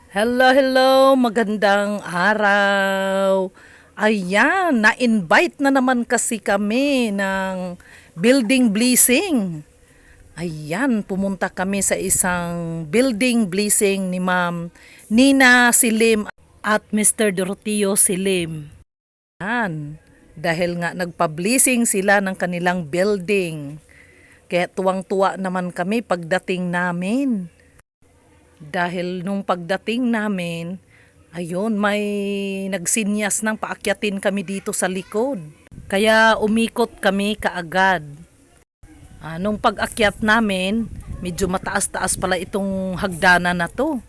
Hello, hello, magandang araw. Ayan, na-invite na naman kasi kami ng building blessing. Ayan, pumunta kami sa isang building blessing ni Ma'am Nina Silim at Mr. Doroteo Silim. Ayan, dahil nga nagpa-blessing sila ng kanilang building. Kaya tuwang-tuwa naman kami pagdating namin. Dahil nung pagdating namin, ayun, may nagsinyas ng paakyatin kami dito sa likod. Kaya umikot kami kaagad. Nung pag-akyat namin, medyo mataas-taas pala itong hagdanan na to.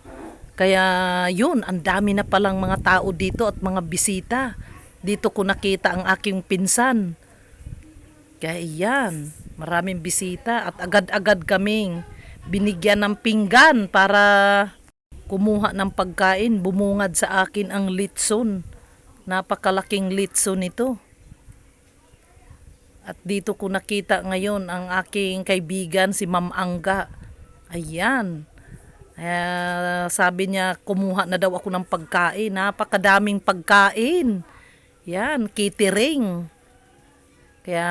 Kaya yun, ang dami na palang mga tao dito at mga bisita. Dito ko nakita ang aking pinsan. Kaya iyan, maraming bisita at agad-agad kaming binigyan ng pinggan para kumuha ng pagkain. Bumungad sa akin ang litson. Napakalaking litson ito. At dito ko nakita ngayon ang aking kaibigan si Ma'am Angga. Ayan. Sabi niya kumuha na daw ako ng pagkain. Napakadaming pagkain. Yan, catering. Kaya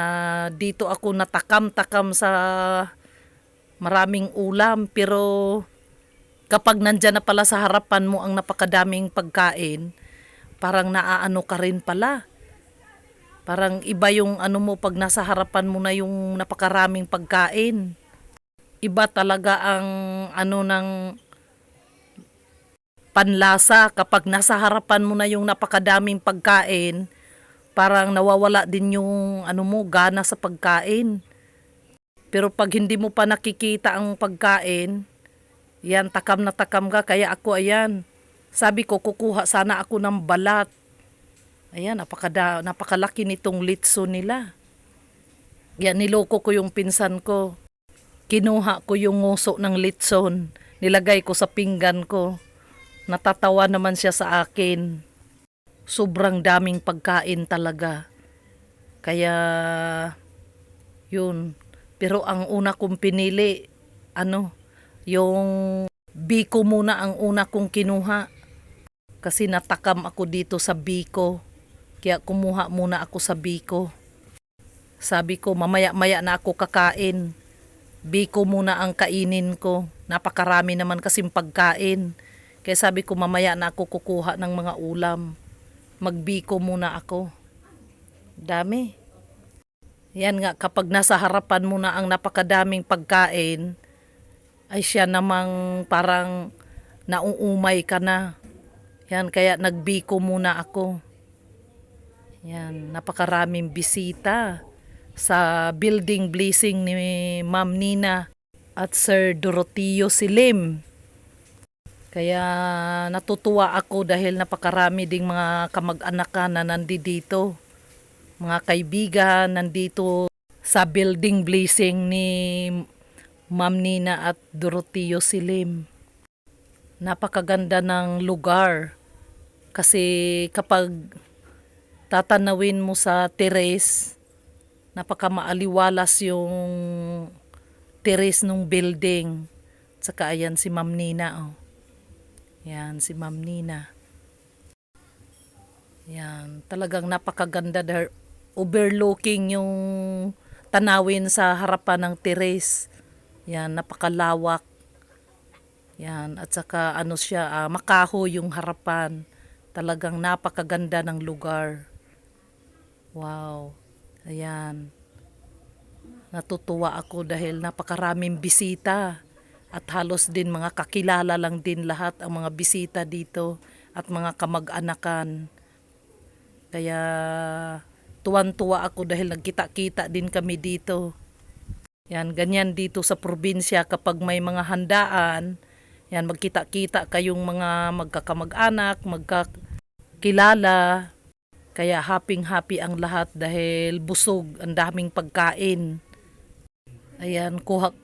dito ako natakam-takam sa maraming ulam, pero kapag nandyan na pala sa harapan mo ang napakadaming pagkain, parang naaano ka rin pala. Parang iba yung ano mo pag nasa harapan mo na yung napakaraming pagkain. Iba talaga ang ano ng panlasa kapag nasa harapan mo na yung napakadaming pagkain, parang nawawala din yung ano mo, gana sa pagkain. Pero pag hindi mo pa nakikita ang pagkain, yan, takam na takam ka. Kaya ako, ayan, sabi ko, kukuha sana ako ng balat. Ayan, napakalaki nitong litso nila. Yan, niloko ko yung pinsan ko. Kinuha ko yung nguso ng litson. Nilagay ko sa pinggan ko. Natatawa naman siya sa akin. Sobrang daming pagkain talaga. Kaya, yun. Pero ang una kong pinili, yung biko muna ang una kong kinuha. Kasi natakam ako dito sa biko. Kaya kumuha muna ako sa biko. Sabi ko, mamaya-maya na ako kakain. Biko muna ang kainin ko. Napakarami naman kasing pagkain. Kaya sabi ko, mamaya na ako kukuha ng mga ulam. Magbiko muna ako. Dami. Yan nga, kapag nasa harapan mo na ang napakadaming pagkain, ay siya namang parang nauumay ka na. Yan, kaya nagbiko muna ako. Yan, napakaraming bisita sa building blessing ni Ma'am Nina at Sir Doroteo Silim. Kaya natutuwa ako dahil napakarami ding mga kamag-anakan na nandito. Mga kaibigan nandito sa building blessing ni Ma'am Nina at Doroteo Silim. Napakaganda ng lugar. Kasi kapag tatanawin mo sa terrace, napakamaaliwalas yung terrace ng building. Tsaka ayan si Ma'am Nina. Oh. Yan si Ma'am Nina. Yan, talagang napakaganda dahil overlooking yung tanawin sa harapan ng terrace. Yan, napakalawak. Yan, at saka ano siya, makahoy yung harapan. Talagang napakaganda ng lugar. Wow. Ayan. Natutuwa ako dahil napakaraming bisita. At halos din mga kakilala lang din lahat ang mga bisita dito at mga kamag-anakan. Kaya tuwan-tuwa ako dahil nagkita-kita din kami dito. Yan, ganyan dito sa probinsya kapag may mga handaan, yan, magkita-kita kayong mga magkakamag-anak, magkakilala. Kaya happy-happy ang lahat dahil busog, ang daming pagkain. Ayan, kuha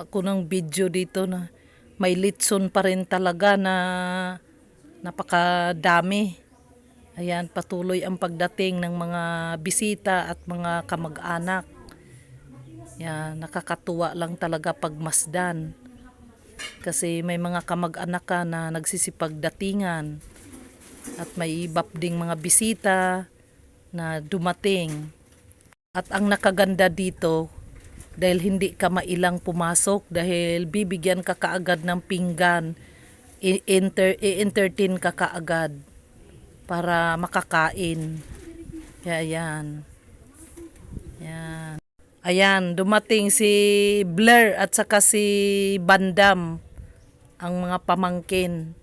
ako ng video dito na may litson pa rin talaga na napakadami. Ayan, patuloy ang pagdating ng mga bisita at mga kamag-anak. Yan, nakakatuwa lang talaga pagmasdan. Kasi may mga kamag-anak ka na nagsisipagdatingan at may iba ding mga bisita na dumating. At ang nakaganda dito, dahil hindi ka mailang pumasok dahil bibigyan ka kaagad ng pinggan, i-entertain ka kaagad para makakain. Kaya yan. Yan. Ayan, dumating si Blair at saka si Bandam, ang mga pamangkin.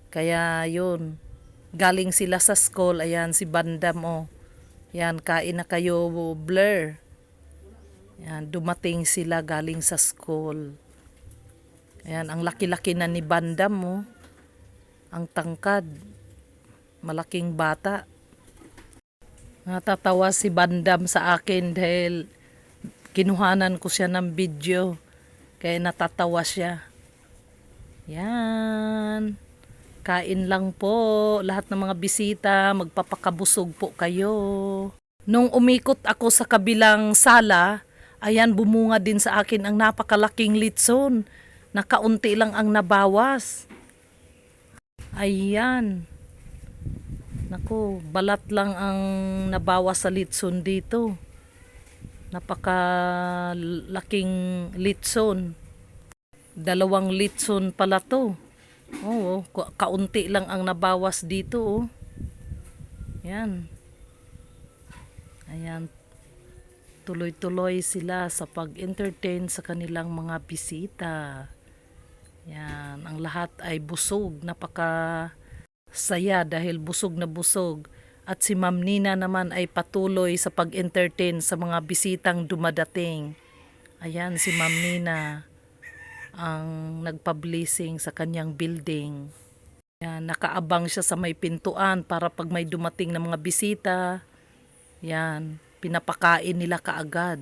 Kaya yun, galing sila sa school. Ayan, si Bandam, oh. Yan, kain na kayo, Blair. Yan, dumating sila galing sa school. Ayan, ang laki-laki na ni Bandam, oh. Ang tangkad. Malaking bata. Natatawa si Bandam sa akin dahil kinuhanan ko siya ng video. Kaya natatawa siya. Yan. Kain lang po. Lahat ng mga bisita, magpapakabusog po kayo. Nung umikot ako sa kabilang sala, ayan, bumunga din sa akin ang napakalaking litson. Nakaunti lang ang nabawas. Ayan. Naku, balat lang ang nabawas sa litson dito. Napakalaking litson. 2 litson pala to. Oo, kaunti lang ang nabawas dito, oh. Yan. Ayan. Tuloy-tuloy sila sa pag-entertain sa kanilang mga bisita. Yan. Ang lahat ay busog. Saya dahil busog na busog. At si Ma'am Nina naman ay patuloy sa pag-entertain sa mga bisitang dumadating. Ayan, si Ma'am Nina ang nagpa-blessing sa kanyang building. Yan, nakaabang siya sa may pintuan para pag may dumating na mga bisita, yan, pinapakain nila kaagad.